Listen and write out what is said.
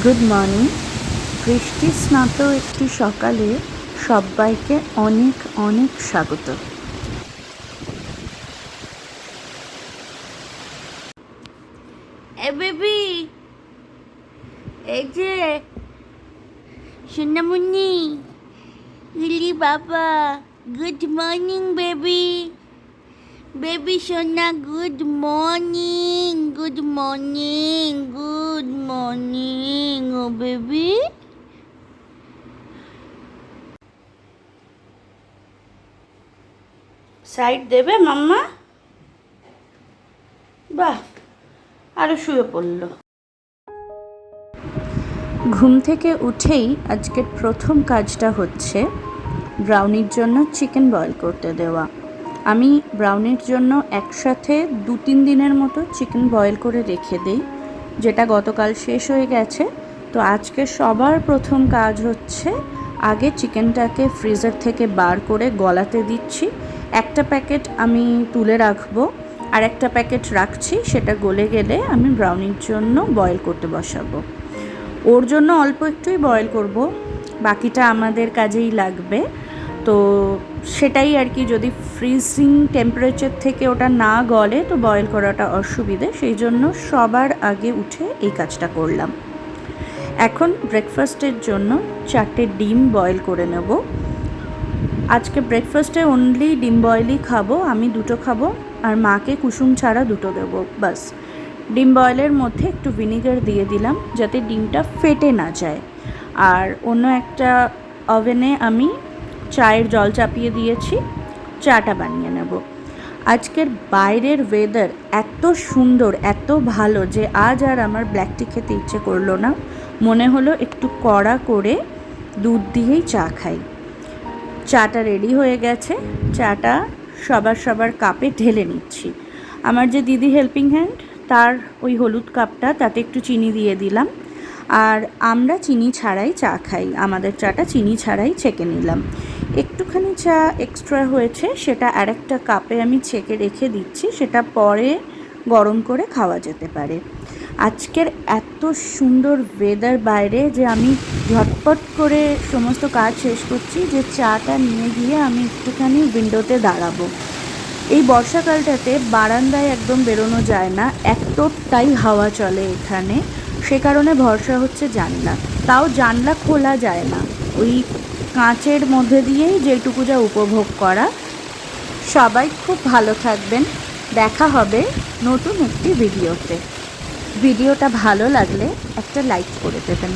Good morning. বৃষ্টি স্নাত একটি সকালে সবাইকে অনেক অনেক স্বাগত। বেবি, এই যে সোনামণি, লিলি বাবা, গুড মর্নিং বেবি। বেবি সোনা, good morning, good morning, good morning. ও বেবি, সাইড দেবে মাম্মা? বাহ, আরো শুয়ে পড়লো। ঘুম থেকে উঠেই আজকের প্রথম কাজটা হচ্ছে ব্রাউনির জন্য চিকেন বয়েল করতে দেওয়া। আমি ব্রাউনির জন্য একসাথে 2-3 দিনের মতো চিকেন বয়েল করে রেখে দিই, যেটা গতকাল শেষ হয়ে গেছে। তো আজকে সবার প্রথম কাজ হচ্ছে আগে চিকেনটাকে ফ্রিজার থেকে বার করে গলাতে দিচ্ছি। একটা প্যাকেট আমি তুলে রাখবো, আর একটা প্যাকেট রাখছি, সেটা গলে গেলে আমি ব্রাউনির জন্য বয়েল করতে বসাবো। ওর জন্য অল্প একটুই বয়েল করব, বাকিটা আমাদের কাজেই লাগবে। তো সেটাই আর কি, যদি ফ্রিজিং টেম্পারেচার থেকে ওটা না গলে তো বয়েল করাটা অসুবিধে, সেই জন্য সবার আগে উঠে এই কাজটা করলাম। এখন ব্রেকফাস্টের জন্য 4টে ডিম বয়েল করে নেব। আজকে ব্রেকফাস্টে অনলি ডিম বয়েলই খাবো, আমি 2টো খাবো, আর মাকে কুসুম ছাড়া 2টো দেবো বাস। ডিম বয়েলের মধ্যে একটু ভিনিগার দিয়ে দিলাম যাতে ডিমটা ফেটে না যায়। আর অন্য একটা ওভেনে আমি চায়ের জল চাপিয়ে দিয়েছি, চাটা বানিয়ে নেব। আজকের বাইরের ওয়েদার এত সুন্দর, এত ভালো যে আজ আর আমার ব্ল্যাক টি খেতে ইচ্ছে করলো না। মনে হলো একটু কড়া করে দুধ দিয়েই চা খাই। চাটা রেডি হয়ে গেছে, চাটা সবার কাপে ঢেলে নিচ্ছি। আমার যে দিদি হেল্পিং হ্যান্ড, তার ওই হলুদ কাপটা, তাতে একটু চিনি দিয়ে দিলাম। আর আমরা চিনি ছাড়াই চা খাই, আমাদের চাটা চিনি ছাড়াই ছেঁকে নিলাম। একটুখানি চা এক্সট্রা হয়েছে, সেটা আরেকটা কাপে আমি ছেঁকে রেখে দিচ্ছি, সেটা পরে গরম করে খাওয়া যেতে পারে। আজকের এত সুন্দর ওয়েদার বাইরে যে আমি ঝটপট করে সমস্ত কাজ শেষ করছি, যে চাটা নিয়ে গিয়ে আমি একটুখানি উইন্ডোতে দাঁড়াবো। এই বর্ষাকালটাতে বারান্দায় একদম বেরোনো যায় না, এতটাই হাওয়া চলে এখানে, সে কারণে ভরসা হচ্ছে জানলা। তাও জানলা খোলা যায় না, ওই কাঁচের মধ্যে দিয়েই যেটুকু যা উপভোগ করা। সবাই খুব ভালো থাকবেন, দেখা হবে নতুন একটি ভিডিওতে। ভিডিওটা ভালো লাগলে একটা লাইক করে দেবেন।